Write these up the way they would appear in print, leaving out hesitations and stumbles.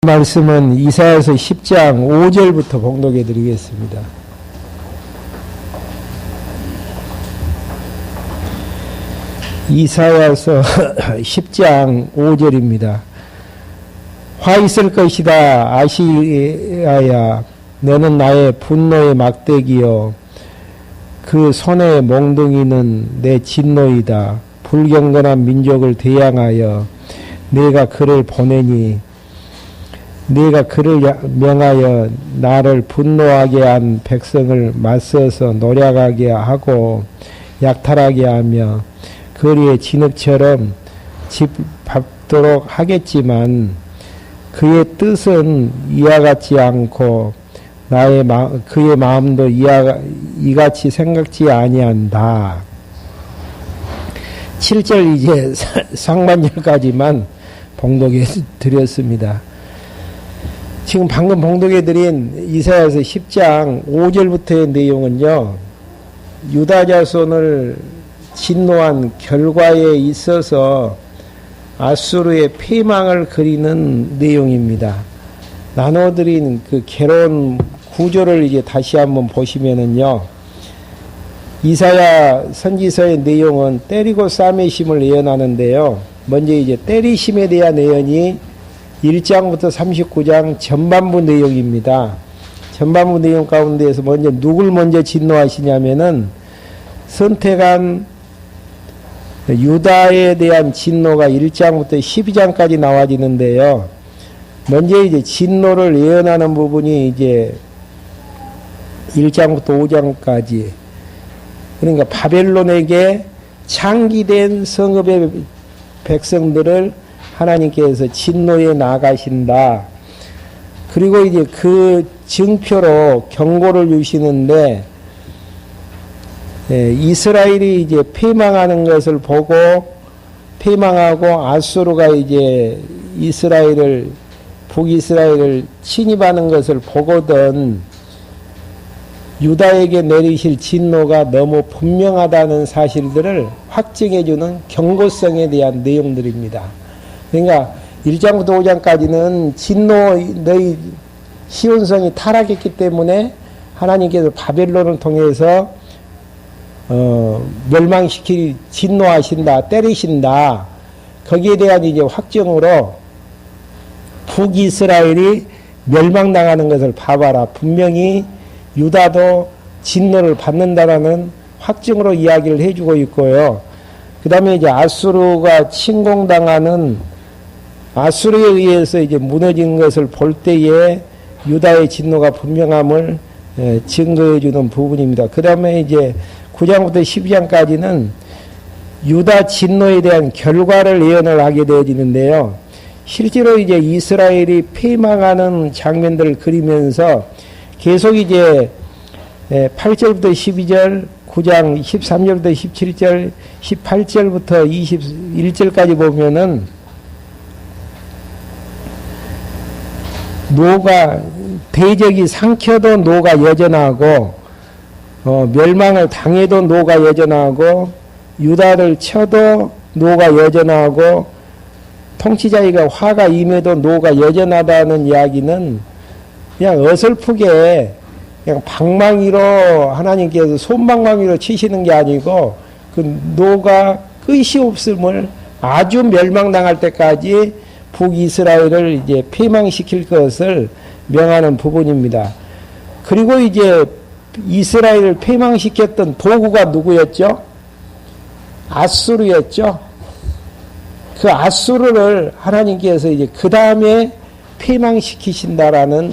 말씀은 이사야서 10장 5절부터 봉독해 드리겠습니다. 이사야서 10장 5절입니다. 화 있을 것이다. 아시아야, 너는 나의 분노의 막대기요, 그 손의 몽둥이는 내 진노이다. 불경건한 민족을 대항하여 내가 그를 보내니, 내가 그를 명하여 나를 분노하게 한 백성을 맞서서 노력하게 하고 약탈하게 하며 거리의 진흙처럼 집 밟도록 하겠지만 그의 뜻은 이와 같지 않고 그의 마음도 이같이 생각지 아니한다. 7절 이제 상반절까지만 봉독해 드렸습니다. 지금 방금 봉독해 드린 이사야서 10장 5절부터의 내용은요, 유다 자손을 진노한 결과에 있어서 아수르의 패망을 그리는 내용입니다. 나눠드린 그 괴로운 구조를 이제 다시 한번 보시면은요, 이사야 선지서의 내용은 때리고 싸매심을 예언하는데요, 먼저 이제 때리심에 대한 예언이 1장부터 39장 전반부 내용입니다. 전반부 내용 가운데에서 누굴 먼저 진노하시냐면은 선택한 유다에 대한 진노가 1장부터 12장까지 나와지는데요. 먼저 이제 진노를 예언하는 부분이 이제 1장부터 5장까지, 그러니까 바벨론에게 창기된 성읍의 백성들을 하나님께서 진노에 나가신다. 그리고 이제 그 증표로 경고를 주시는데, 이스라엘이 이제 패망하는 것을 보고, 패망하고 아수르가 이제 북이스라엘을 침입하는 것을 보거든 유다에게 내리실 진노가 너무 분명하다는 사실들을 확증해주는 경고성에 대한 내용들입니다. 그러니까 1장부터 5장까지는 너희 시온성이 타락했기 때문에 하나님께서 바벨론을 통해서 진노하신다, 때리신다. 거기에 대한 이제 확정으로 북이스라엘이 멸망당하는 것을 봐봐라. 분명히 유다도 진노를 받는다라는 확증으로 이야기를 해주고 있고요. 그 다음에 이제 아수르가 침공당하는, 아수르에 의해서 이제 무너진 것을 볼 때에 유다의 진노가 분명함을 증거해주는 부분입니다. 그 다음에 이제 9장부터 12장까지는 유다 진노에 대한 결과를 예언을 하게 되어지는데요. 실제로 이제 이스라엘이 패망하는 장면들을 그리면서 계속 이제 8절부터 12절, 9장 13절부터 17절, 18절부터 21절까지 보면은 대적이 상켜도 노가 여전하고, 멸망을 당해도 노가 여전하고, 유다를 쳐도 노가 여전하고, 통치자에게 화가 임해도 노가 여전하다는 이야기는 그냥 어설프게 그냥 방망이로 하나님께서 손방망이로 치시는 게 아니고, 그 노가 끝이 없음을, 아주 멸망당할 때까지 북이스라엘을 이제 패망시킬 것을 명하는 부분입니다. 그리고 이제 이스라엘을 패망시켰던 도구가 누구였죠? 아수르였죠. 그 아수르를 하나님께서 이제 그 다음에 패망시키신다라는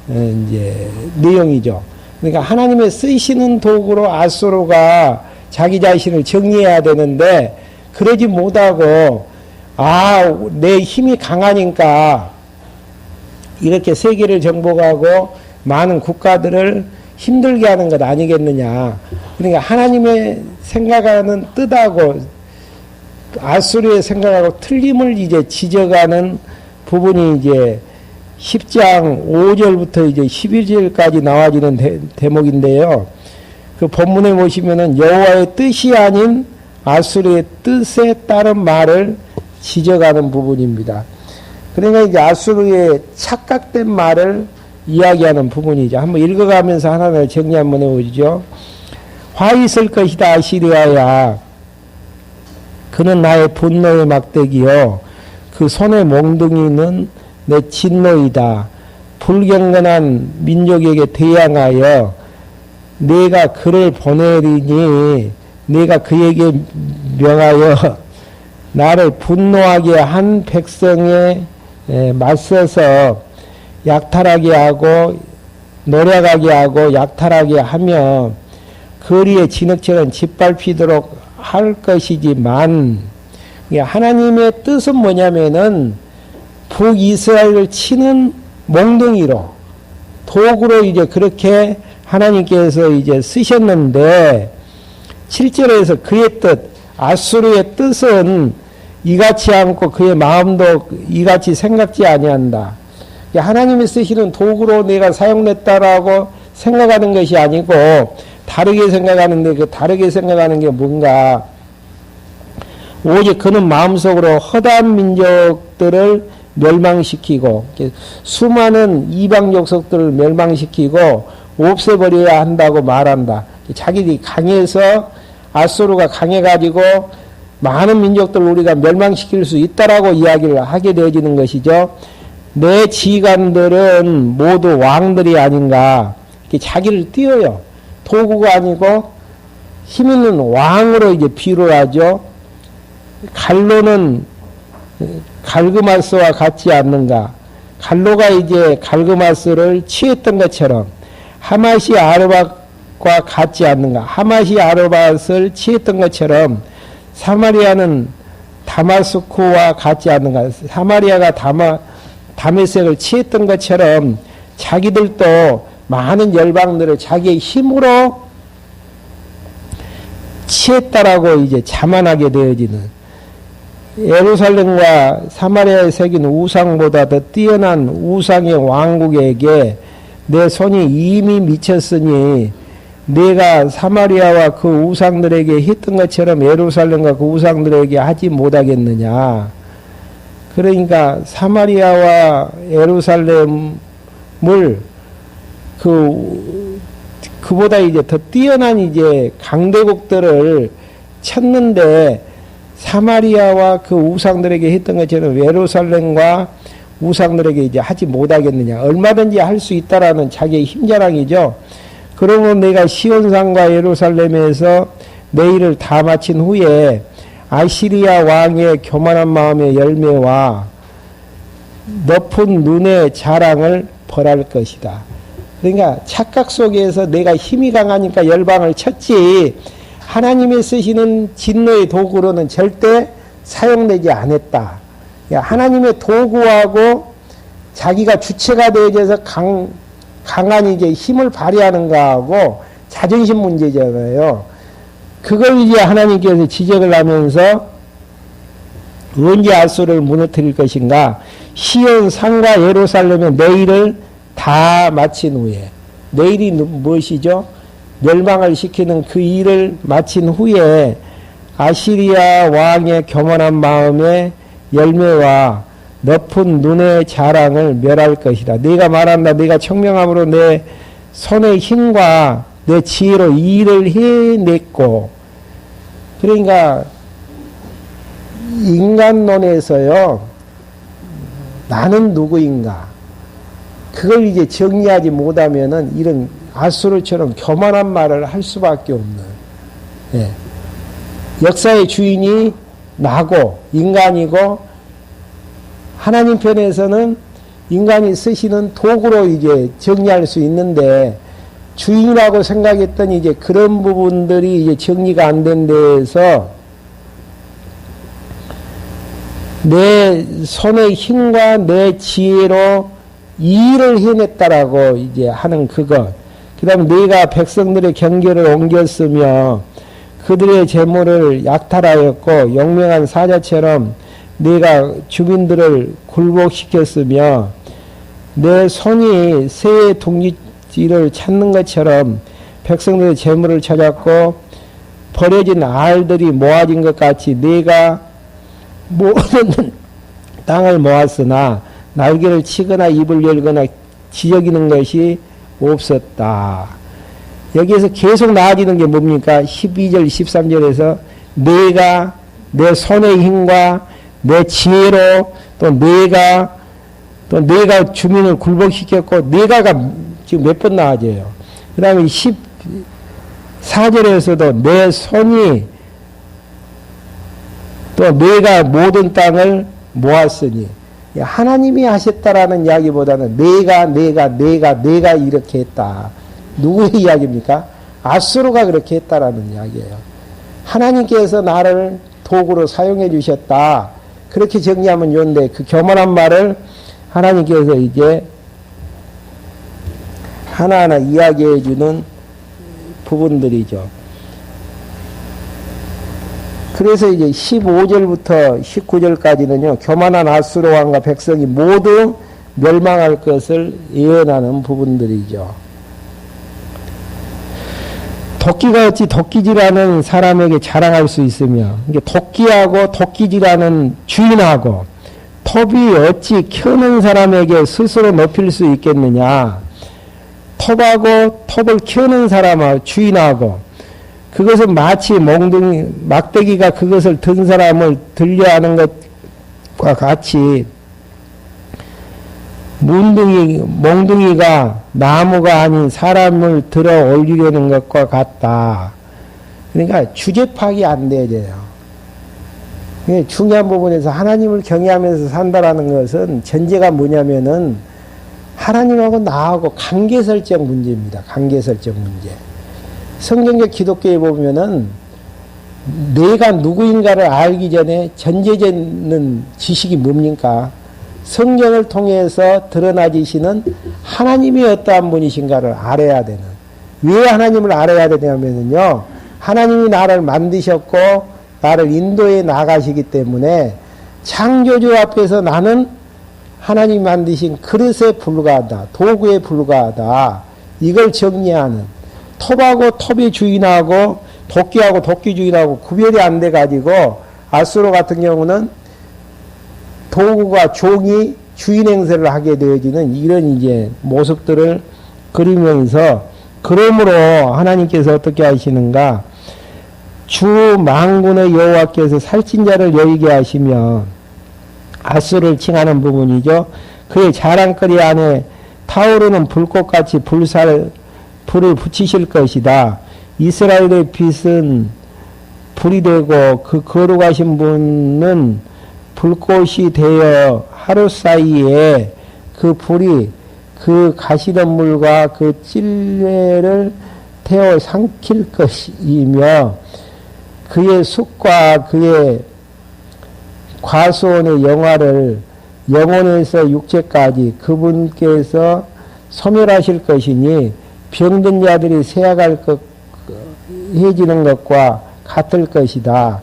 이제 내용이죠. 그러니까 하나님의 쓰시는 도구로 아수르가 자기 자신을 정리해야 되는데, 그러지 못하고, 내 힘이 강하니까 이렇게 세계를 정복하고 많은 국가들을 힘들게 하는 것 아니겠느냐. 그러니까 하나님의 생각하는 뜻하고 아수르의 생각하고 틀림을 이제 지적하는 부분이 이제 10장 5절부터 이제 11절까지 나와지는 대목인데요. 그 본문에 보시면은 여호와의 뜻이 아닌 아수르의 뜻에 따른 말을 지적하는 부분입니다. 그러니까 이제 아수르의 착각된 말을 이야기하는 부분이죠. 한번 읽어가면서 하나를 정리 한번 해보죠. 화 있을 것이다 아시리아야. 그는 나의 분노의 막대기요. 그 손의 몽둥이는 내 진노이다. 불경건한 민족에게 대항하여 내가 그를 보내리니 내가 그에게 명하여 나를 분노하게 한 백성에 맞서서 약탈하게 하고 노력하게 하고 약탈하게 하며 거리의 진흙처럼 짓밟히도록 할 것이지만 하나님의 뜻은 뭐냐면은 북이스라엘을 치는 몽둥이로 도구로 이제 그렇게 하나님께서 이제 쓰셨는데 7절에서 그의 뜻 아수르의 뜻은 이같이 않고 그의 마음도 이같이 생각지 아니한다. 하나님이 쓰시는 도구로 내가 사용됐다라고 생각하는 것이 아니고 다르게 생각하는데 그 다르게 생각하는 게 뭔가 오직 그는 마음속으로 허다한 민족들을 멸망시키고 수많은 이방 족속들을 멸망시키고 없애버려야 한다고 말한다. 자기들이 강해서 아수르가 강해가지고 많은 민족들을 우리가 멸망시킬 수 있다라고 이야기를 하게 되어지는 것이죠. 내 지휘관들은 모두 왕들이 아닌가. 자기를 띄워요. 도구가 아니고 힘 있는 왕으로 이제 비유를 하죠. 갈로는 갈그마스와 같지 않는가. 갈로가 이제 갈그마스를 취했던 것처럼 하마시 아르밧과 같지 않는가. 하마시 아르밧을 취했던 것처럼 사마리아는 다마스쿠와 같지 않는가. 사마리아가 다메섹을 취했던 것처럼 자기들도 많은 열방들을 자기의 힘으로 취했다라고 이제 자만하게 되어지는 예루살렘과 사마리아에 새긴 우상보다 더 뛰어난 우상의 왕국에게 내 손이 이미 미쳤으니 내가 사마리아와 그 우상들에게 했던 것처럼 예루살렘과 그 우상들에게 하지 못하겠느냐. 그러니까 사마리아와 예루살렘을 그보다 이제 더 뛰어난 이제 강대국들을 쳤는데 사마리아와 그 우상들에게 했던 것처럼 예루살렘과 우상들에게 이제 하지 못하겠느냐. 얼마든지 할 수 있다라는 자기의 힘자랑이죠. 그러면 내가 시온산과 예루살렘에서 내 일을 다 마친 후에 아시리아 왕의 교만한 마음의 열매와 높은 눈의 자랑을 벌할 것이다. 그러니까 착각 속에서 내가 힘이 강하니까 열방을 쳤지 하나님이 쓰시는 진노의 도구로는 절대 사용되지 않았다. 하나님의 도구하고 자기가 주체가 되어져서 강한 이제 힘을 발휘하는 거하고 자존심 문제잖아요. 그걸 이제 하나님께서 지적을 하면서 언제 아수르를 무너뜨릴 것인가? 시온 산과 예루살렘의 내일을 다 마친 후에 내일이 무엇이죠? 멸망을 시키는 그 일을 마친 후에 아시리아 왕의 교만한 마음의 열매와 높은 눈의 자랑을 멸할 것이다. 네가 말한다. 네가 청명함으로 내 손의 힘과 내 지혜로 이 일을 해냈고, 그러니까 인간론에서요, 나는 누구인가? 그걸 이제 정리하지 못하면은 이런 아수르처럼 교만한 말을 할 수밖에 없는, 예. 역사의 주인이 나고 인간이고 하나님 편에서는 인간이 쓰시는 도구로 이제 정리할 수 있는데 주인이라고 생각했던 이제 그런 부분들이 이제 정리가 안 된 데에서 내 손의 힘과 내 지혜로 이 일을 해냈다라고 이제 하는 그것. 그 다음에 내가 백성들의 경계를 옮겼으며 그들의 재물을 약탈하였고 용맹한 사자처럼 내가 주민들을 굴복시켰으며 내 손이 새의 둥지를 찾는 것처럼 백성들의 재물을 찾았고 버려진 알들이 모아진 것 같이 내가 모든 땅을 모았으나 날개를 치거나 입을 열거나 지저귀는 것이 없었다. 여기에서 계속 나아지는 게 뭡니까? 12절, 13절에서 내가 내 손의 힘과 내 지혜로 또 내가 주민을 굴복시켰고 내가가 지금 몇 번 나아져요. 그 다음에 14절에서도 내 손이 또 내가 모든 땅을 모았으니 하나님이 하셨다라는 이야기보다는 내가 이렇게 했다. 누구의 이야기입니까? 아수르가 그렇게 했다라는 이야기예요. 하나님께서 나를 도구로 사용해 주셨다. 그렇게 정리하면 좋은데 그 교만한 말을 하나님께서 이제 하나하나 이야기해 주는 부분들이죠. 그래서 이제 15절부터 19절까지는요, 교만한 아수르 왕과 백성이 모두 멸망할 것을 예언하는 부분들이죠. 도끼가 어찌 도끼질하는 사람에게 자랑할 수 있으며, 도끼하고 도끼질하는 주인하고 톱이 어찌 켜는 사람에게 스스로 높일 수 있겠느냐. 톱하고 톱을 켜는 사람하고 주인하고 그것은 마치 막대기가 그것을 든 사람을 들려하는 것과 같이 몽둥이가 나무가 아닌 사람을 들어 올리려는 것과 같다. 그러니까 주제 파악이 안 되어져요. 중요한 부분에서 하나님을 경외하면서 산다라는 것은 전제가 뭐냐면은 하나님하고 나하고 관계 설정 문제입니다. 관계 설정 문제. 성경적 기독교에 보면은 내가 누구인가를 알기 전에 전제되는 지식이 뭡니까? 성경을 통해서 드러나지시는 하나님이 어떠한 분이신가를 알아야 되는. 왜 하나님을 알아야 되냐면요. 하나님이 나를 만드셨고 나를 인도해 나가시기 때문에 창조주 앞에서 나는 하나님이 만드신 그릇에 불과하다. 도구에 불과하다. 이걸 정리하는. 톱하고 톱의 주인하고 도끼하고 도끼 주인하고 구별이 안 돼 가지고 아수르 같은 경우는 도구가 종이 주인 행세를 하게 되어지는 이런 이제 모습들을 그리면서 그러므로 하나님께서 어떻게 하시는가? 주 만군의 여호와께서 살찐 자를 여의게 하시며 아수르를 칭하는 부분이죠. 그의 자랑거리 안에 타오르는 불꽃같이 불을 붙이실 것이다. 이스라엘의 빛은 불이 되고 그 거룩하신 분은 불꽃이 되어 하루 사이에 그 불이 그 가시덤불과 그 찔레를 태워 삼킬 것이며 그의 숲과 그의 과수원의 영화를 영혼에서 육체까지 그분께서 소멸하실 것이니 병든 자들이 세아갈 것 해지는 것과 같을 것이다.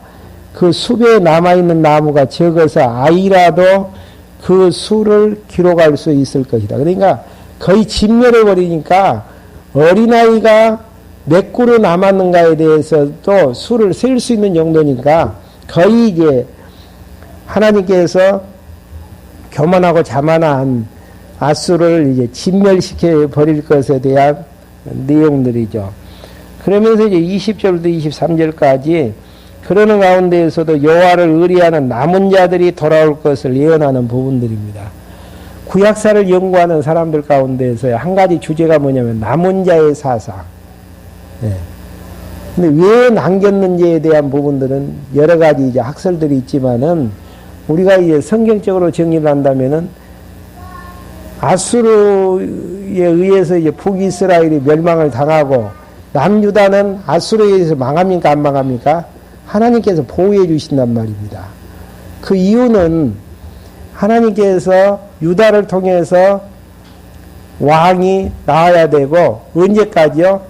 그 숲에 남아있는 나무가 적어서 아이라도 그 수를 기록할 수 있을 것이다. 그러니까 거의 진멸해버리니까 어린아이가 몇 그루 남았는가에 대해서도 수를 셀 수 있는 정도니까 거의 이제 하나님께서 교만하고 자만한 아수르를 이제 진멸시켜 버릴 것에 대한 내용들이죠. 그러면서 이제 20절부터 23절까지 그러는 가운데에서도 여호와를 의리하는 남은 자들이 돌아올 것을 예언하는 부분들입니다. 구약사를 연구하는 사람들 가운데에서 한 가지 주제가 뭐냐면 남은 자의 사상. 네. 근데 왜 남겼는지에 대한 부분들은 여러 가지 이제 학설들이 있지만은 우리가 이제 성경적으로 정리를 한다면은 아수르에 의해서 이제 북이스라엘이 멸망을 당하고 남유다는 아수르에 의해서 망합니까? 안 망합니까? 하나님께서 보호해 주신단 말입니다. 그 이유는 하나님께서 유다를 통해서 왕이 나와야 되고 언제까지요?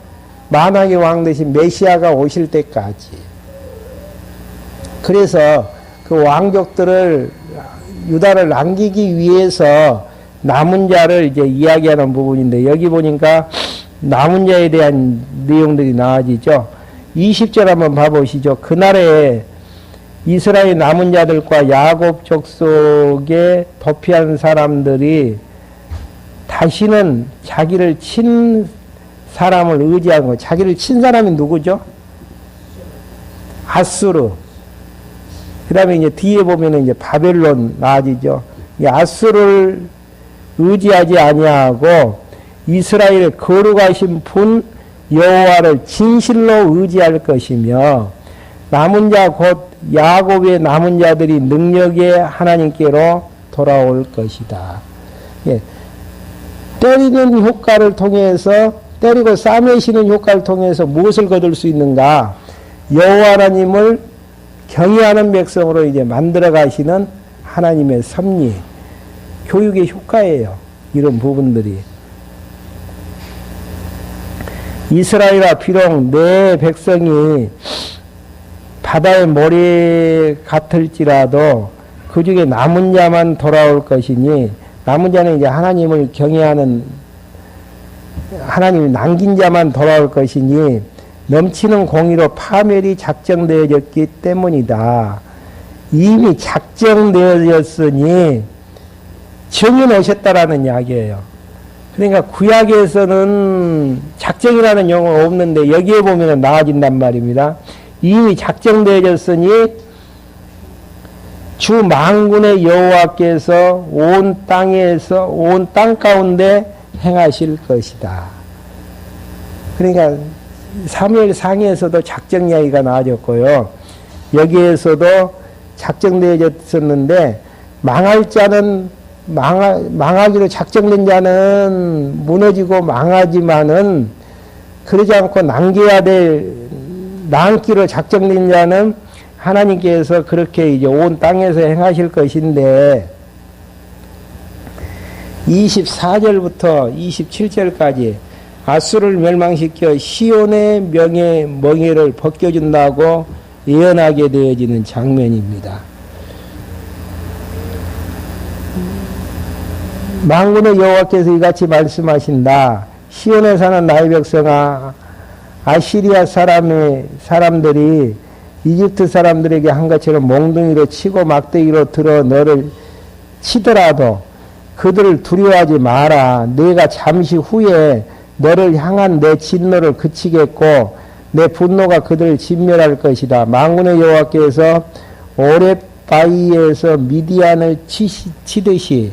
만왕의 왕 대신 메시아가 오실 때까지. 그래서 그 왕족들을 유다를 남기기 위해서 남은 자를 이제 이야기하는 부분인데 여기 보니까 남은 자에 대한 내용들이 나와지죠. 20절 한번 봐보시죠. 그날에 이스라엘 남은 자들과 야곱 족속에 도피한 사람들이 다시는 자기를 친 사람을 의지한 거. 자기를 친 사람이 누구죠? 아수르. 그 다음에 이제 뒤에 보면은 이제 바벨론 나아지죠. 이 아수르를 의지하지 아니하고 이스라엘의 거룩하신 분 여호와를 진실로 의지할 것이며 남은 자 곧 야곱의 남은 자들이 능력의 하나님께로 돌아올 것이다. 예. 때리는 효과를 통해서 때리고 싸매시는 효과를 통해서 무엇을 거둘 수 있는가? 여호와 하나님을 경외하는 백성으로 이제 만들어 가시는 하나님의 섭리, 교육의 효과예요. 이런 부분들이. 이스라엘아 비록 내 백성이 바다의 모래 같을지라도 그 중에 남은 자만 돌아올 것이니 남은 자는 이제 하나님을 경외하는 하나님이 남긴 자만 돌아올 것이니 넘치는 공의로 파멸이 작정되어졌기 때문이다. 이미 작정되어졌으니 정해 오셨다라는 이야기예요. 그러니까 구약에서는 작정이라는 용어가 없는데 여기에 보면 나아진단 말입니다. 이미 작정되어졌으니 주 만군의 여호와께서 온 땅에서 온 땅 가운데 행하실 것이다. 그러니까 사무엘 상에서도 작정 이야기가 나와졌고요. 여기에서도 작정되어졌었는데 망할 자는 망하기로 작정된 자는 무너지고 망하지만은 그러지 않고 남기로 작정된 자는 하나님께서 그렇게 이제 온 땅에서 행하실 것인데 24절부터 27절까지 아수를 멸망시켜 시온의 멍에를 벗겨준다고 예언하게 되어지는 장면입니다. 만군의 여호와께서 이같이 말씀하신다. 시온에 사는 나의 백성아, 아시리아 사람들이 이집트 사람들에게 한 것처럼 몽둥이로 치고 막대기로 들어 너를 치더라도 그들을 두려워하지 마라. 내가 잠시 후에 너를 향한 내 진노를 그치겠고 내 분노가 그들을 진멸할 것이다. 만군의 여호와께서 오렙바위에서 미디안을 치듯이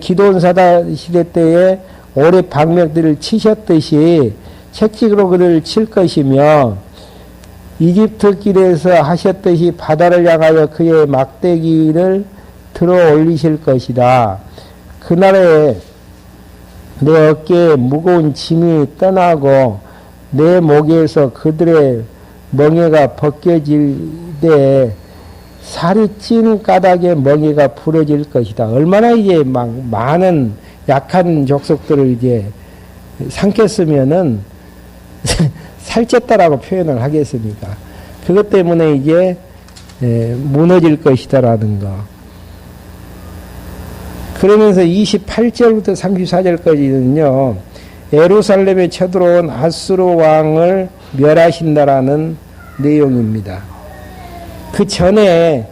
기드온 사다 시대 때에 오렙 방명들을 치셨듯이 책직으로 그들을 칠 것이며 이집트 길에서 하셨듯이 바다를 향하여 그의 막대기를 들어 올리실 것이다. 그날에 내 어깨에 무거운 짐이 떠나고 내 목에서 그들의 멍에가 벗겨질 때 살이 찐 까닭에 멍에가 부러질 것이다. 얼마나 이제 막 많은 약한 족속들을 이제 삼켰으면은 살쪘다라고 표현을 하겠습니까? 그것 때문에 이제 무너질 것이다라는 거. 그러면서 28절부터 34절까지는요, 예루살렘에 쳐들어온 아수르 왕을 멸하신다라는 내용입니다. 그 전에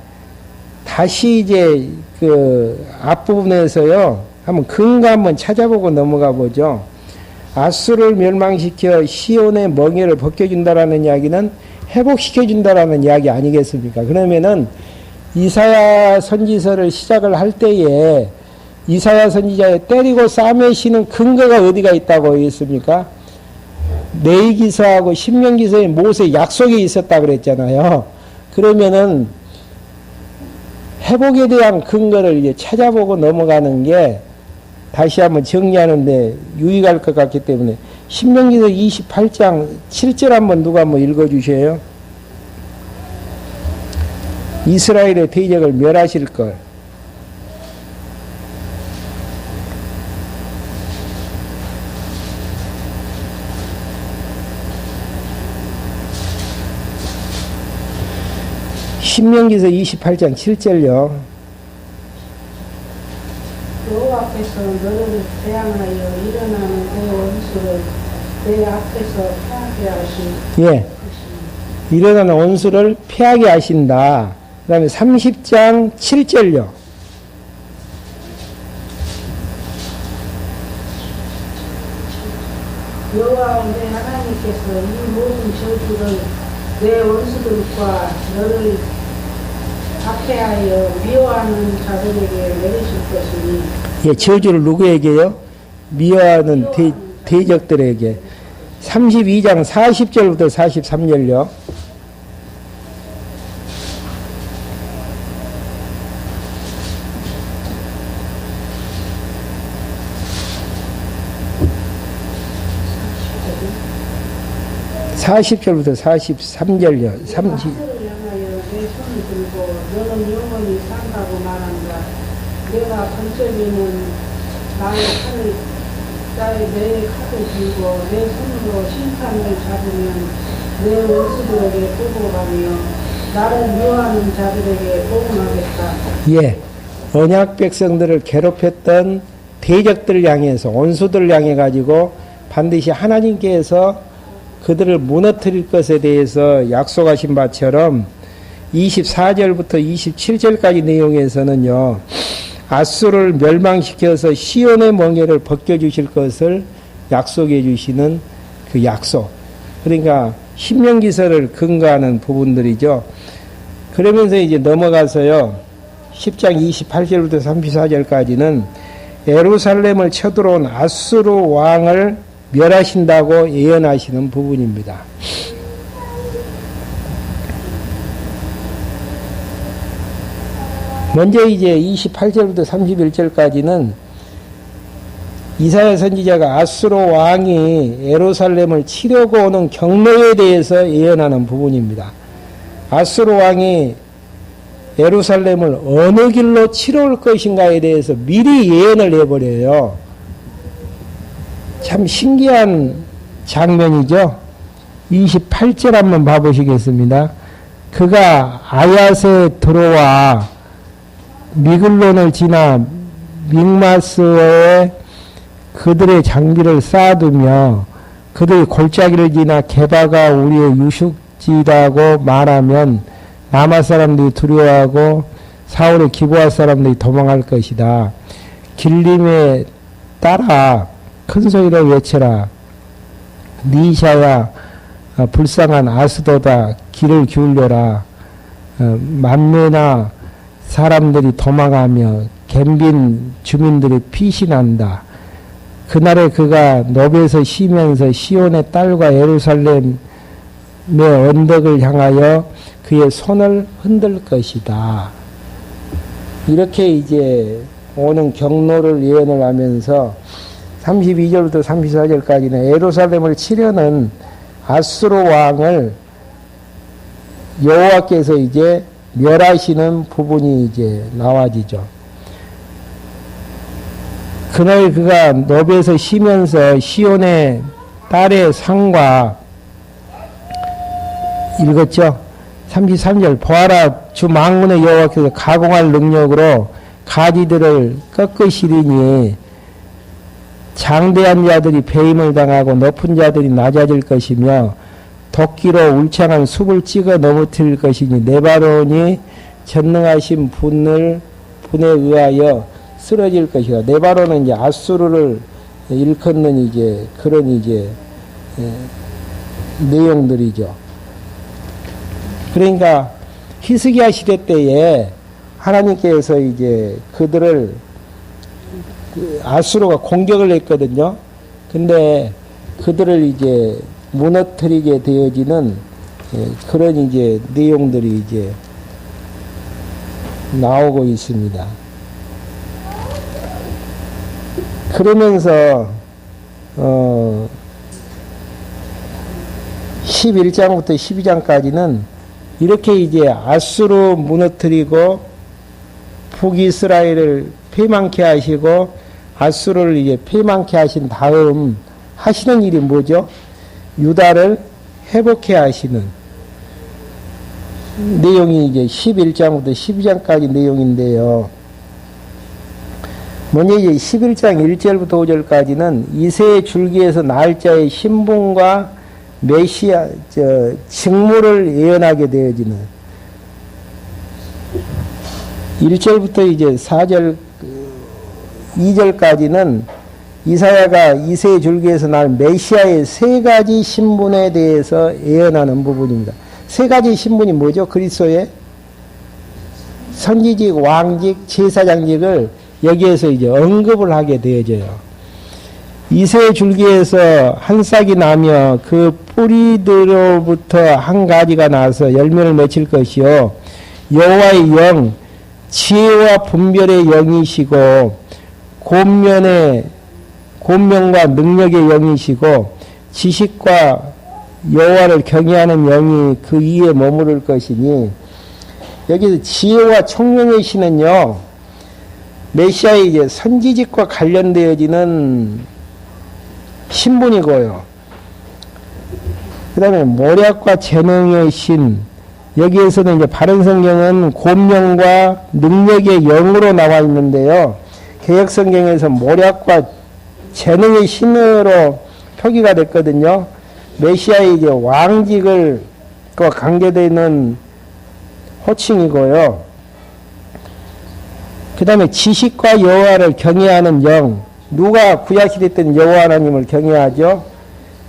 다시 이제 그 앞부분에서요, 한번 근거 한번 찾아보고 넘어가 보죠. 아수르를 멸망시켜 시온의 멍에를 벗겨준다라는 이야기는 회복시켜준다라는 이야기 아니겠습니까? 그러면은 이사야 선지서를 시작을 할 때에 이사야 선지자의 때리고 싸매시는 근거가 어디가 있다고 했습니까? 레위기서하고 신명기서에 모세의 약속이 있었다 그랬잖아요. 그러면은 회복에 대한 근거를 이제 찾아보고 넘어가는 게 다시 한번 정리하는데 유익할 것 같기 때문에 신명기서 28장 7절 한번 누가 한번 읽어주세요. 이스라엘의 대적을 멸하실 걸. 신명기서 28장 7절요. 여호와께서 너를 대항하여 일어나는 그 원수를 내 앞에서 피하게 하신 예. 일어나는 원수를 피하게 하신다. 그 다음에 30장 7절요. 여호와 내 하나님께서 이 모든 저주를 내 원수들과 너를 박해하여 미워하는 자들에게 내리실 것이니. 예, 저주를 누구에게요? 미워하는 대적들에게. 32장 40절부터 43절요. (40절부터 43절요) 30. 악수를 향하여 내 손을 들고 너는 영원히 산다고 말한다. 내가 번쩍이는 내 칼을 들고 내 손으로 심판을 잡으면 내 원수들에게 보복하며 나를 미워하는 자들에게 보응하겠다. 예, 언약 백성들을 괴롭혔던 대적들을 향해서 원수들을 향해 가지고 반드시 하나님께서 그들을 무너뜨릴 것에 대해서 약속하신 바처럼 24절부터 27절까지 내용에서는요, 아수를 멸망시켜서 시온의 멍에를 벗겨주실 것을 약속해 주시는 그 약속. 그러니까 신명기서를 근거하는 부분들이죠. 그러면서 이제 넘어가서요, 10장 28절부터 34절까지는 예루살렘을 쳐들어온 아수르 왕을 멸하신다고 예언하시는 부분입니다. 먼저 이제 28절부터 31절까지는 이사야 선지자가 아수르 왕이 예루살렘을 치려고 오는 경로에 대해서 예언하는 부분입니다. 아수르 왕이 예루살렘을 어느 길로 치러 올 것인가에 대해서 미리 예언을 해버려요. 참 신기한 장면이죠. 28절 한번 봐보시겠습니다. 그가 아얏에 들어와 미글론을 지나 믹마스에 그들의 장비를 쌓아두며 그들의 골짜기를 지나 게바가 우리의 유숙지라고 말하면 남아 사람들이 두려워하고 사울의 기브아 사람들이 도망할 것이다. 길림에 따라 큰 소리로 외쳐라. 니샤야 불쌍한 아스도다 길을 기울여라. 만매나 사람들이 도망하며 갬빈 주민들이 피신한다. 그날에 그가 너베에서 쉬면서 시온의 딸과 예루살렘의 언덕을 향하여 그의 손을 흔들 것이다. 이렇게 이제 오는 경로를 예언을 하면서 32절부터 34절까지는 예루살렘을 치려는 아수르 왕을 여호와께서 이제 멸하시는 부분이 이제 나와지죠. 그날 그가 노베에서 쉬면서 시온의 딸의 상과 읽었죠. 33절 보아라 주 만군의 여호와께서 가공할 능력으로 가지들을 꺾으시리니 장대한 자들이 배임을 당하고 높은 자들이 낮아질 것이며 도끼로 울창한 숲을 찍어 넘어뜨릴 것이니 네바론이 전능하신 분에 의하여 쓰러질 것이다. 네바론은 이제 아수르를 일컫는 이제 그런 이제 내용들이죠. 그러니까 히스기야 시대 때에 하나님께서 이제 그들을 아수르가 공격을 했거든요. 근데 그들을 이제 무너뜨리게 되어지는 그런 이제 내용들이 이제 나오고 있습니다. 그러면서 11장부터 12장까지는 이렇게 이제 아수르 무너뜨리고 북이스라엘을 패망케 하시고 아수르를 이제 패망케 하신 다음 하시는 일이 뭐죠? 유다를 회복해 하시는 내용이 이제 11장부터 12장까지 내용인데요. 먼저 이제 11장 1절부터 5절까지는 이새의 줄기에서 날짜의 신분과 메시아, 직무를 예언하게 되어지는 1절부터 이제 4절, 2절까지는 이사야가 이세 줄기에서 날 메시아의 세 가지 신분에 대해서 예언하는 부분입니다. 세 가지 신분이 뭐죠? 그리스도의 선지직, 왕직, 제사장직을 여기에서 이제 언급을 하게 되어져요. 이세 줄기에서 한 싹이 나며 그 뿌리들로부터 한 가지가 나서 열매를 맺힐 것이요. 여호와의 영, 지혜와 분별의 영이시고 권면과 능력의 영이시고 지식과 여호와를 경외하는 영이 그 위에 머무를 것이니, 여기서 지혜와 총명의 신은요, 메시아의 이제 선지직과 관련되어지는 신분이고요. 그 다음에 모략과 재능의 신, 여기에서는 이제 바른 성경은 권명과 능력의 영으로 나와 있는데요. 개역 성경에서 모략과 재능의 신으로 표기가 됐거든요. 메시아의 이제 왕직을 과 관계되는 호칭이고요. 그 다음에 지식과 여호와를 경외하는 영, 누가 구약시대 때는 여호와 하나님을 경외하죠.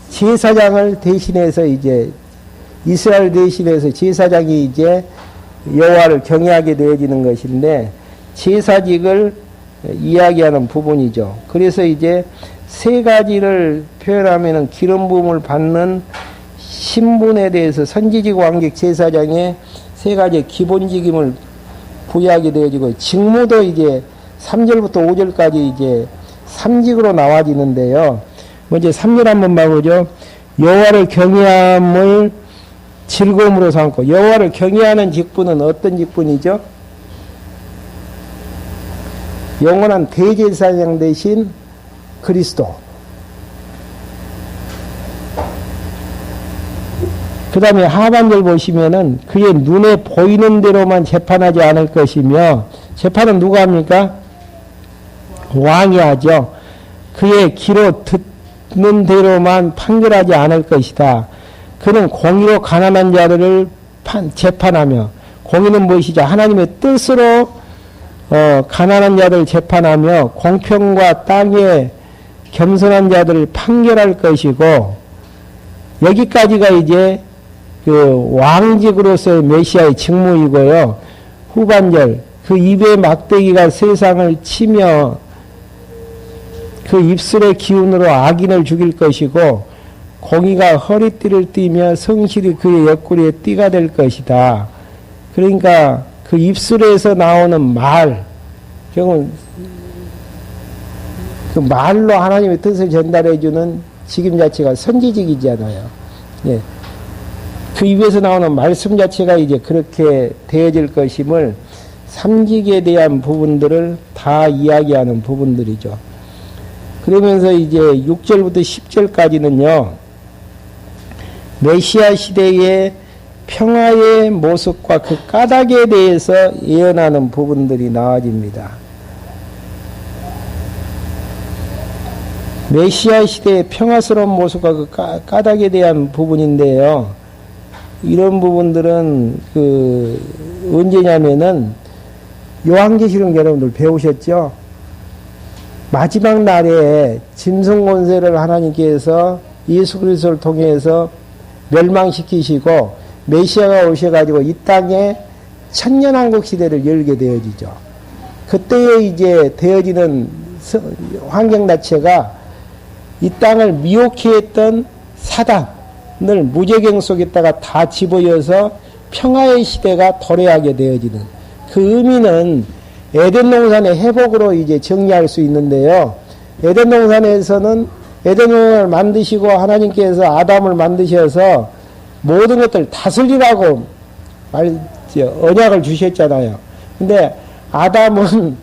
제사장을 대신해서 이제 이스라엘 대신해서 제사장이 이제 여호와를 경외하게 되어지는 것인데, 제사직을 이야기하는 부분이죠. 그래서 이제 세 가지를 표현하면은 기름 부음을 받는 신분에 대해서 선지직, 왕직, 제사장의 세 가지 기본직임을 부여하게 되어지고, 직무도 이제 3절부터 5절까지 이제 3직으로 나와지는데요. 먼저 3절 한번 봐보죠. 여호와를 경외함을 즐거움으로 삼고, 여호와를 경외하는 직분은 어떤 직분이죠? 영원한 대제사장 대신 그리스도. 그 다음에 하반절 보시면은 그의 눈에 보이는 대로만 재판하지 않을 것이며, 재판은 누가 합니까? 왕이 하죠. 그의 귀로 듣는 대로만 판결하지 않을 것이다. 그는 공의로 가난한 자들을 재판하며, 공의는 무엇이죠? 하나님의 뜻으로 가난한 자들을 재판하며 공평과 땅에 겸손한 자들을 판결할 것이고, 여기까지가 이제 그 왕직으로서의 메시아의 직무이고요. 후반절, 그 입의 막대기가 세상을 치며 그 입술의 기운으로 악인을 죽일 것이고, 공의가 허리띠를 띠며 성실이 그의 옆구리에 띠가 될 것이다. 그러니까 그 입술에서 나오는 말, 결국은 그 말로 하나님의 뜻을 전달해주는 직임 자체가 선지직이잖아요. 예. 그 입에서 나오는 말씀 자체가 이제 그렇게 되어질 것임을, 삼직에 대한 부분들을 다 이야기하는 부분들이죠. 그러면서 이제 6절부터 10절까지는요, 메시아 시대의 평화의 모습과 그 까닭에 대해서 예언하는 부분들이 나와집니다. 메시아 시대의 평화스러운 모습과 그 까닭에 대한 부분인데요. 이런 부분들은 언제냐면은 요한계시록 여러분들 배우셨죠? 마지막 날에 짐승 권세를 하나님께서 예수 그리스도를 통해서 멸망시키시고 메시아가 오셔가지고 이 땅에 천년왕국 시대를 열게 되어지죠. 그때에 이제 되어지는 환경 자체가 이 땅을 미혹해 했던 사단을 무저갱 속에다가 다 집어여서 평화의 시대가 도래하게 되어지는, 그 의미는 에덴 동산의 회복으로 이제 정리할 수 있는데요. 에덴 동산에서는 에덴 동산을 만드시고 하나님께서 아담을 만드셔서 모든 것들 다스리라고 언약을 주셨잖아요. 근데 아담은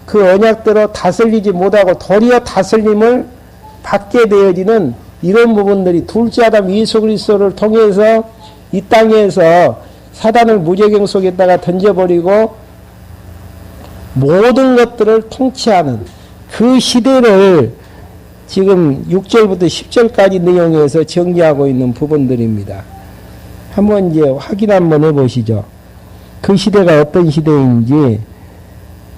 그 언약대로 다스리지 못하고 도리어 다스림을 받게 되어지는 이런 부분들이, 둘째 아담 예수 그리스도를 통해서 이 땅에서 사단을 무저갱 속에다가 던져버리고 모든 것들을 통치하는 그 시대를 지금 6절부터 10절까지 내용에서 정리하고 있는 부분들입니다. 한번 이제 확인 한번 해보시죠. 그 시대가 어떤 시대인지.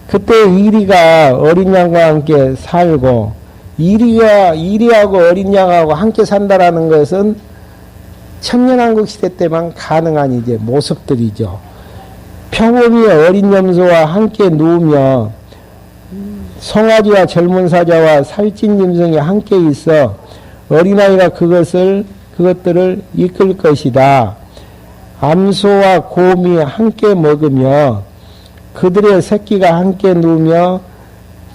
그때 이리가 어린 양과 함께 살고, 이리하고 어린 양하고 함께 산다라는 것은 천년왕국 시대 때만 가능한 이제 모습들이죠. 평범히 어린 염소와 함께 누우며 송아지와 젊은 사자와 살찐 짐승이 함께 있어 어린아이가 그것들을 이끌 것이다. 암소와 곰이 함께 먹으며 그들의 새끼가 함께 누우며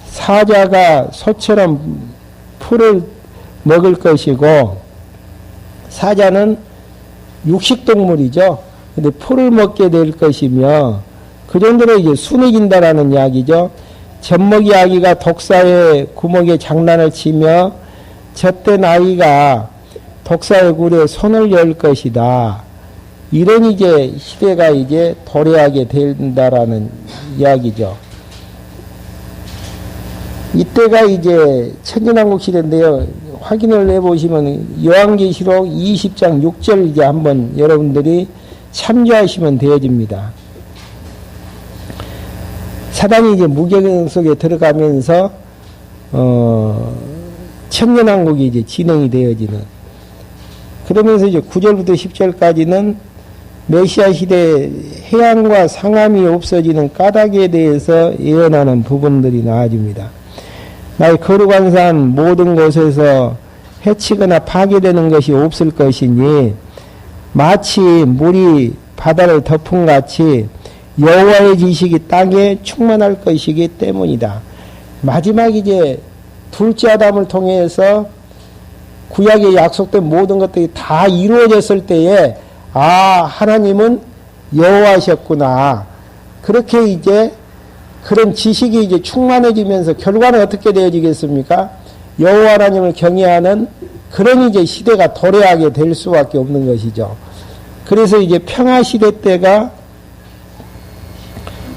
사자가 소처럼 풀을 먹을 것이고, 사자는 육식동물이죠. 근데 풀을 먹게 될 것이며, 그 정도로 이제 순해진다라는 이야기죠. 젖먹이 아기가 독사의 구멍에 장난을 치며 젖된 아이가 독사의 굴에 손을 열 것이다. 이런 이제 시대가 이제 도래하게 된다라는 이야기죠. 이때가 이제 천년왕국 시대인데요. 확인을 해보시면 요한계시록 20장 6절 이제 한번 여러분들이 참조하시면 되어집니다. 사단이 이제 무경 속에 들어가면서 천년왕국이 이제 진행이 되어지는, 그러면서 이제 9절부터 10절까지는 메시아 시대 해안과 상암이 없어지는 까닭에 대해서 예언하는 부분들이 나와집니다. 나의 거룩한 산 모든 곳에서 해치거나 파괴되는 것이 없을 것이니 마치 물이 바다를 덮은 같이 여호와의 지식이 땅에 충만할 것이기 때문이다. 마지막 이제 둘째 아담을 통해서 구약에 약속된 모든 것들이 다 이루어졌을 때에 하나님은 여호와셨구나. 그렇게 이제 그런 지식이 이제 충만해지면서 결과는 어떻게 되어지겠습니까? 여호와 하나님을 경외하는 그런 이제 시대가 도래하게 될 수밖에 없는 것이죠. 그래서 이제 평화 시대 때가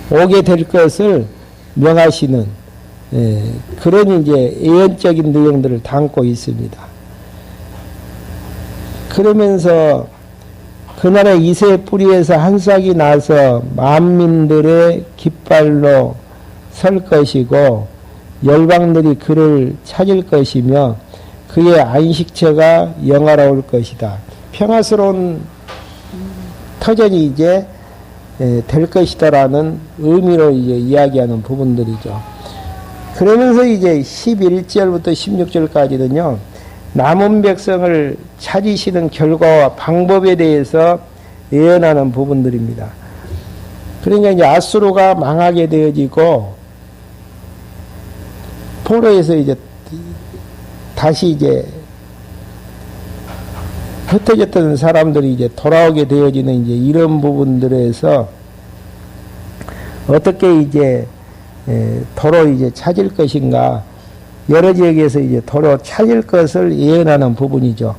오게 될 것을 명하시는 그런 이제 예언적인 내용들을 담고 있습니다. 그러면서 그날의 이새의 뿌리에서 한 싹이 나서 만민들의 깃발로 설 것이고 열방들이 그를 찾을 것이며 그의 안식처가 영화로울 것이다. 평화스러운 터전이 이제 될 것이다라는 의미로 이제 이야기하는 부분들이죠. 그러면서 이제 11절부터 16절까지는요, 남은 백성을 찾으시는 결과와 방법에 대해서 예언하는 부분들입니다. 그러니까 이제 아수르가 망하게 되어지고, 포로에서 이제 다시 이제 흩어졌던 사람들이 이제 돌아오게 되어지는 이제 이런 부분들에서 어떻게 이제 도로 이제 찾을 것인가, 여러 지역에서 이제 도로 찾을 것을 예언하는 부분이죠.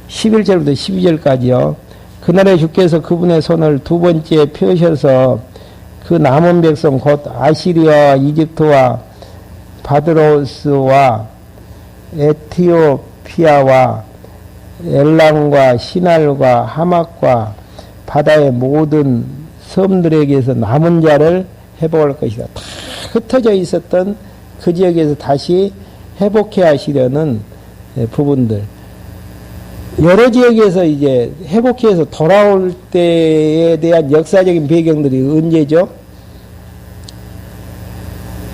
11절부터 12절까지요. 그날에 주께서 그분의 손을 두 번째 펴셔서 그 남은 백성 곧 아시리아와 이집트와 바드로스와 에티오피아와 엘람과 시날과 하맛과 바다의 모든 섬들에게서 남은 자를 회복할 것이다. 다 흩어져 있었던 그 지역에서 다시 회복해 하시려는 부분들. 여러 지역에서 이제 회복해서 돌아올 때에 대한 역사적인 배경들이 언제죠?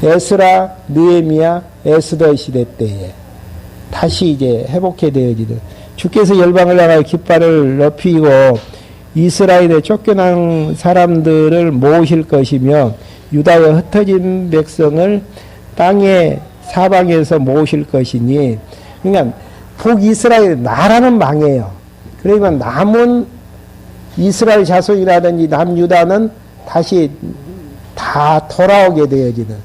에스라, 느헤미야, 에스더 시대 때에 다시 이제 회복해 되어지는, 주께서 열방을 향하여 깃발을 높이고 이스라엘에 쫓겨난 사람들을 모으실 것이며 유다의 흩어진 백성을 땅의 사방에서 모으실 것이니, 그러니까 북이스라엘 나라는 망해요. 그러면 남은 이스라엘 자손이라든지 남유다는 다시 다 돌아오게 되어지는,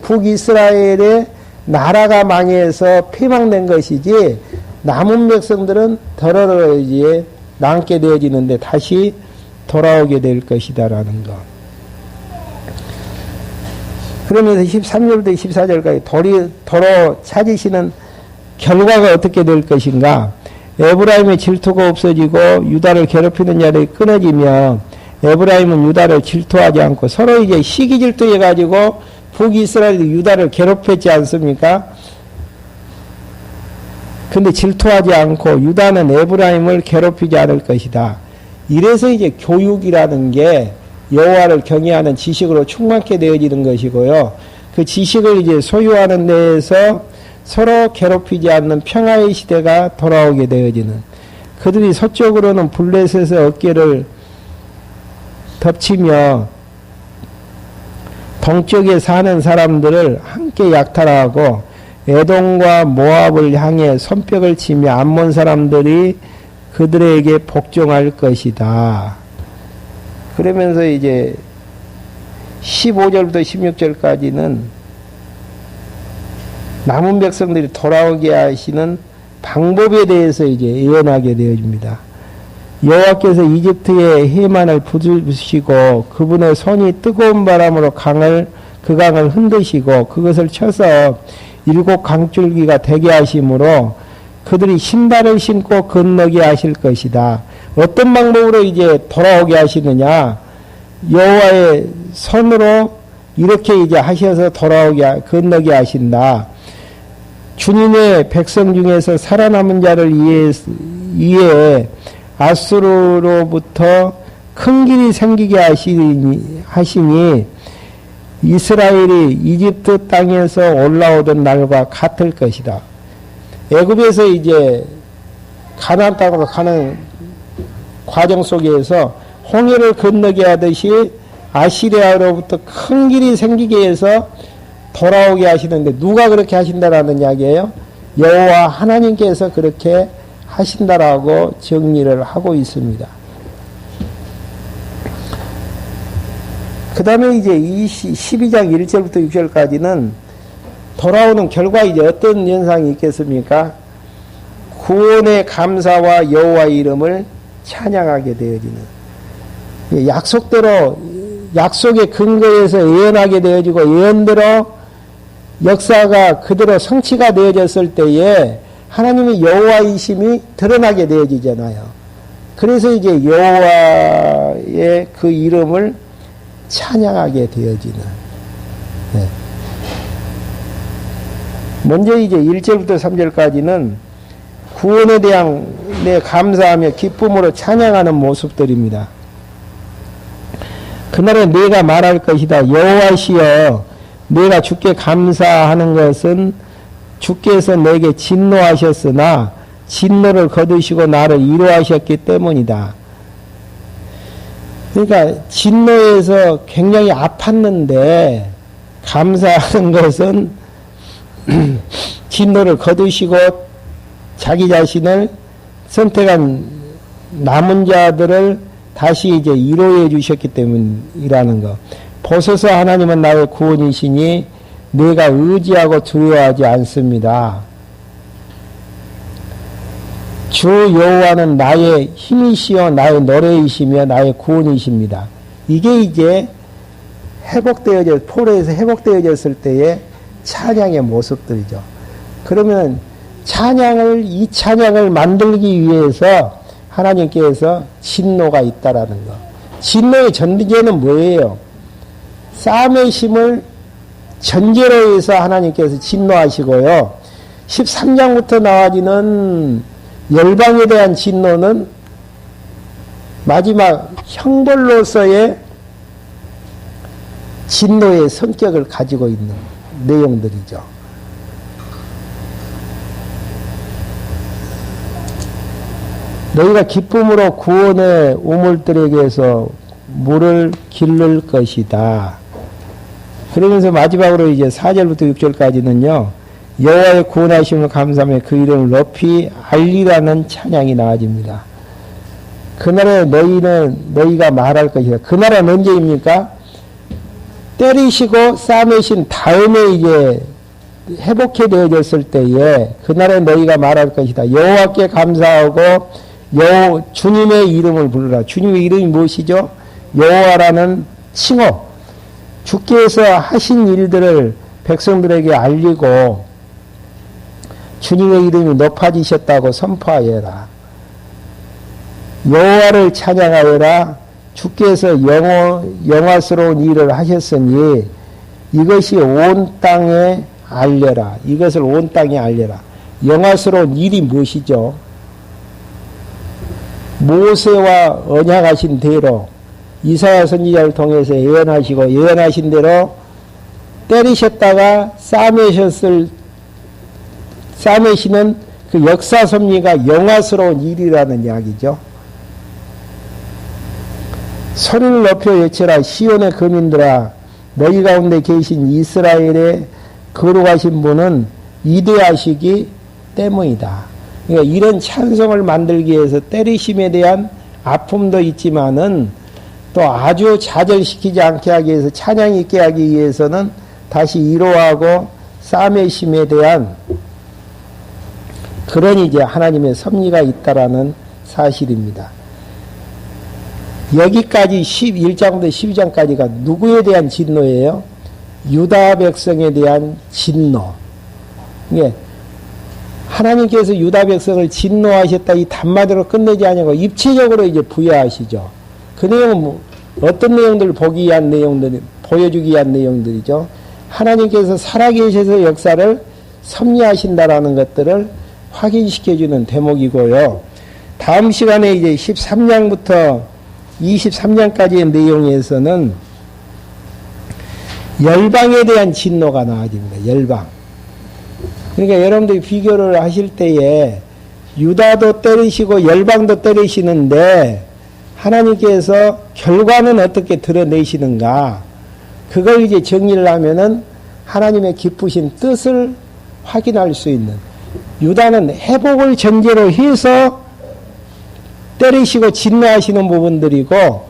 북이스라엘의 나라가 망해서 폐망된 것이지 남은 백성들은 더러러 이제 남게 되어지는데 다시 돌아오게 될 것이다라는 것. 그러면서 13절부터 14절까지 도로 찾으시는 결과가 어떻게 될 것인가. 에브라임의 질투가 없어지고 유다를 괴롭히는 자들이 끊어지며 에브라임은 유다를 질투하지 않고 서로 이제 시기 질투해가지고 북이스라엘이 유다를 괴롭혔지 않습니까? 근데 질투하지 않고 유다는 에브라임을 괴롭히지 않을 것이다. 이래서 이제 교육이라는 게 여호와를 경외하는 지식으로 충만케 되어지는 것이고요. 그 지식을 이제 소유하는 데에서 서로 괴롭히지 않는 평화의 시대가 돌아오게 되어지는, 그들이 서쪽으로는 블레셋의 어깨를 덮치며 동쪽에 사는 사람들을 함께 약탈하고 에돔과 모압을 향해 손뼉을 치며 암몬 사람들이 그들에게 복종할 것이다. 그러면서 이제 15절부터 16절까지는 남은 백성들이 돌아오게 하시는 방법에 대해서 이제 예언하게 되어집니다. 여호와께서 이집트의 해만을 부수시고 그분의 손이 뜨거운 바람으로 그 강을 흔드시고 그것을 쳐서 7 강줄기가 되게 하심으로 그들이 신발을 신고 건너게 하실 것이다. 어떤 방법으로 이제 돌아오게 하시느냐? 여호와의 손으로 이렇게 이제 하셔서 건너게 하신다. 주님의 백성 중에서 살아남은 자를 위해 아수르로부터 큰 길이 생기게 하시니 이스라엘이 이집트 땅에서 올라오던 날과 같을 것이다. 애굽에서 이제 가나안 땅으로 가는 과정 속에서 홍해를 건너게 하듯이 아시리아로부터 큰 길이 생기게 해서 돌아오게 하시는데, 누가 그렇게 하신다라는 이야기예요? 여호와 하나님께서 그렇게 하신다라고 정리를 하고 있습니다. 그 다음에 이제 12장 1절부터 6절까지는 돌아오는 결과 이제 어떤 현상이 있겠습니까? 구원의 감사와 여호와의 이름을 찬양하게 되어지는, 약속의 근거에서 예언하게 되어지고 예언대로 역사가 그대로 성취가 되어졌을 때에 하나님의 여호와이심이 드러나게 되어지잖아요. 그래서 이제 여호와의 그 이름을 찬양하게 되어지는. 네. 먼저 이제 1절부터 3절까지는 구원에 대한 감사하며 기쁨으로 찬양하는 모습들입니다. 그날에 내가 말할 것이다. 여호와시여, 내가 주께 감사하는 것은 주께서 내게 진노하셨으나 진노를 거두시고 나를 위로하셨기 때문이다. 그러니까 진노에서 굉장히 아팠는데 감사하는 것은 진노를 거두시고 자기 자신을 선택한 남은 자들을 다시 이제 위로해 주셨기 때문이라는 거. 보소서, 하나님은 나의 구원이시니 내가 의지하고 두려워하지 않습니다. 주 여호와는 나의 힘이시여 나의 노래이시며 나의 구원이십니다. 이게 이제 포로에서 회복되어졌을 때의 찬양의 모습들이죠. 그러면 이 찬양을 만들기 위해서 하나님께서 진노가 있다라는 거. 진노의 전제는 뭐예요? 싸움의 힘을 전제로 해서 하나님께서 진노하시고요. 13장부터 나와지는 열방에 대한 진노는 마지막 형벌로서의 진노의 성격을 가지고 있는 내용들이죠. 너희가 기쁨으로 구원의 우물들에게서 물을 기를 것이다. 그러면서 마지막으로 이제 4절부터 6절까지는요, 여호와의 구원하심을 감사하며 그 이름을 높이 알리라는 찬양이 나와집니다. 그날에 너희가 말할 것이다. 그날은 언제입니까? 때리시고 싸매신 다음에 이제 회복해 되어졌을 때에 그날에 너희가 말할 것이다. 여호와께 감사하고 주님의 이름을 부르라. 주님의 이름이 무엇이죠? 여호와라는 칭호. 주께서 하신 일들을 백성들에게 알리고 주님의 이름이 높아지셨다고 선포하여라. 여호와를 찬양하여라. 주께서 영화스러운 일을 하셨으니 이것이 온 땅에 알려라. 이것을 온 땅에 알려라. 영화스러운 일이 무엇이죠? 모세와 언약하신 대로 이사야 선지자를 통해서 예언하시고 예언하신 대로 때리셨다가 싸매시는 그 역사 섭리가 영화스러운 일이라는 이야기죠. 소리를 높여 외쳐라. 시온의 거민들아, 너희 가운데 계신 이스라엘의 거룩하신 분은 위대하시기 때문이다. 그러니까 이런 찬송을 만들기 위해서 때리심에 대한 아픔도 있지만은 또 아주 좌절시키지 않게 하기 위해서, 찬양 있게 하기 위해서는 다시 위로하고 싸매심에 대한 그런 이제 하나님의 섭리가 있다라는 사실입니다. 여기까지 1장부터 12장까지가 누구에 대한 진노예요? 유다 백성에 대한 진노. 이게 하나님께서 유다 백성을 진노하셨다 이 단마디로 끝내지 않고 입체적으로 이제 부여하시죠. 그 내용은 어떤 내용들을 보기 위한 내용들, 보여주기 위한 내용들이죠. 하나님께서 살아계셔서 역사를 섭리하신다라는 것들을 확인시켜주는 대목이고요. 다음 시간에 이제 13장부터 23장까지의 내용에서는 열방에 대한 진노가 나와집니다. 열방. 그러니까 여러분들이 비교를 하실 때에 유다도 때리시고 열방도 때리시는데 하나님께서 결과는 어떻게 드러내시는가? 그걸 이제 정리를 하면은 하나님의 기쁘신 뜻을 확인할 수 있는, 유다는 회복을 전제로 해서 때리시고 진노하시는 부분들이고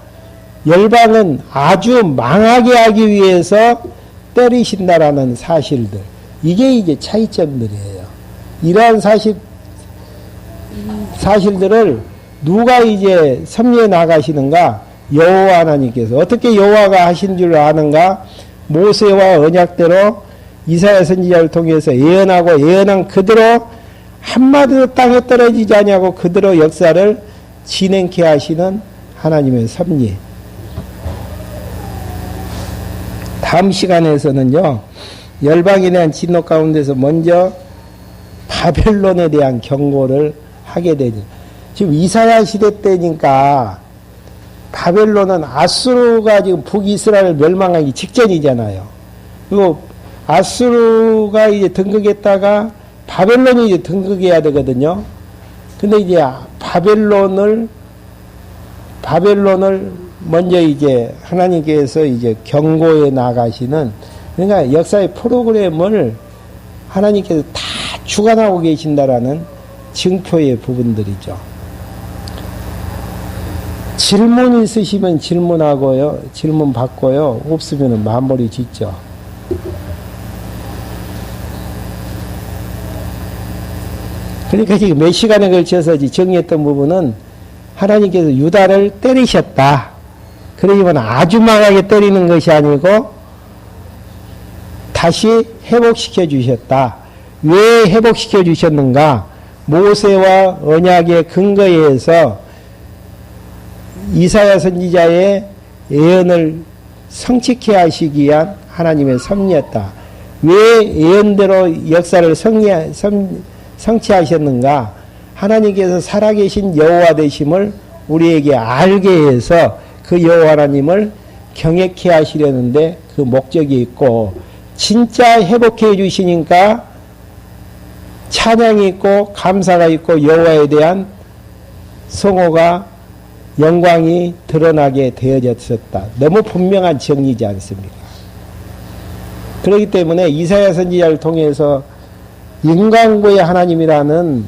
열방은 아주 망하게 하기 위해서 때리신다라는 사실들, 이게 이제 차이점들이에요. 이러한 사실들을 누가 이제 섭리해 나가시는가? 여호와 하나님께서. 어떻게 여호와가 하신 줄 아는가? 모세와 언약대로 이사야 선지자를 통해서 예언하고 예언한 그대로 한마디도 땅에 떨어지지 아니하고 그대로 역사를 진행케 하시는 하나님의 섭리. 다음 시간에서는요, 열방에 대한 진노 가운데서 먼저 바벨론에 대한 경고를 하게 되죠. 지금 이사야 시대 때니까 바벨론은 아수르가 지금 북이스라엘 멸망하기 직전이잖아요. 그리고 아수르가 이제 등극했다가 바벨론이 이제 등극해야 되거든요. 근데 이제 바벨론을 먼저 이제 하나님께서 이제 경고해 나가시는, 그러니까 역사의 프로그램을 하나님께서 다 주관하고 계신다라는 증표의 부분들이죠. 질문 있으시면 질문하고요, 질문 받고요, 없으면 마무리 짓죠. 그러니까 지금 몇 시간에 걸쳐서 정리했던 부분은 하나님께서 유다를 때리셨다. 그러지만 아주 망하게 때리는 것이 아니고 다시 회복시켜 주셨다. 왜 회복시켜 주셨는가? 모세와 언약의 근거에 의해서 이사야 선지자의 예언을 성취케 하시기 위한 하나님의 섭리였다. 왜 예언대로 역사를 성취하셨는가? 하나님께서 살아계신 여호와 되심을 우리에게 알게 해서 그 여호와 하나님을 경외케 하시려는데 그 목적이 있고, 진짜 회복해 주시니까 찬양이 있고 감사가 있고 여호와에 대한 성호가, 영광이 드러나게 되어졌었다. 너무 분명한 정리지 않습니까? 그렇기 때문에 이사야 선지자를 통해서 인간고의 하나님이라는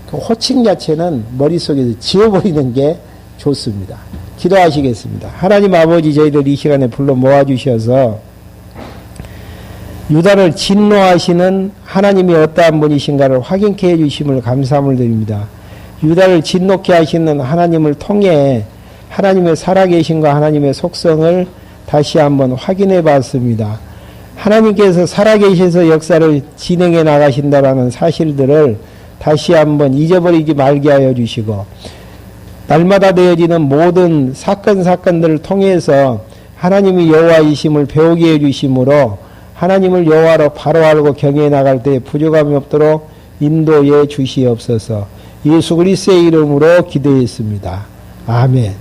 그 호칭 자체는 머릿속에서 지워버리는 게 좋습니다. 기도하시겠습니다. 하나님 아버지, 저희들 이 시간에 불러 모아주셔서 유다를 진노하시는 하나님이 어떠한 분이신가를 확인케 해주심을 감사함을 드립니다. 유다를 진노케 하시는 하나님을 통해 하나님의 살아계신과 하나님의 속성을 다시 한번 확인해 봤습니다. 하나님께서 살아계셔서 역사를 진행해 나가신다라는 사실들을 다시 한번 잊어버리지 말게 하여 주시고, 날마다 되어지는 모든 사건들을 통해서 하나님이 여호와이심을 배우게 해주심으로 하나님을 여호와로 바로 알고 경외해 나갈 때 부족함이 없도록 인도해 주시옵소서. 예수 그리스도의 이름으로 기도했습니다. 아멘.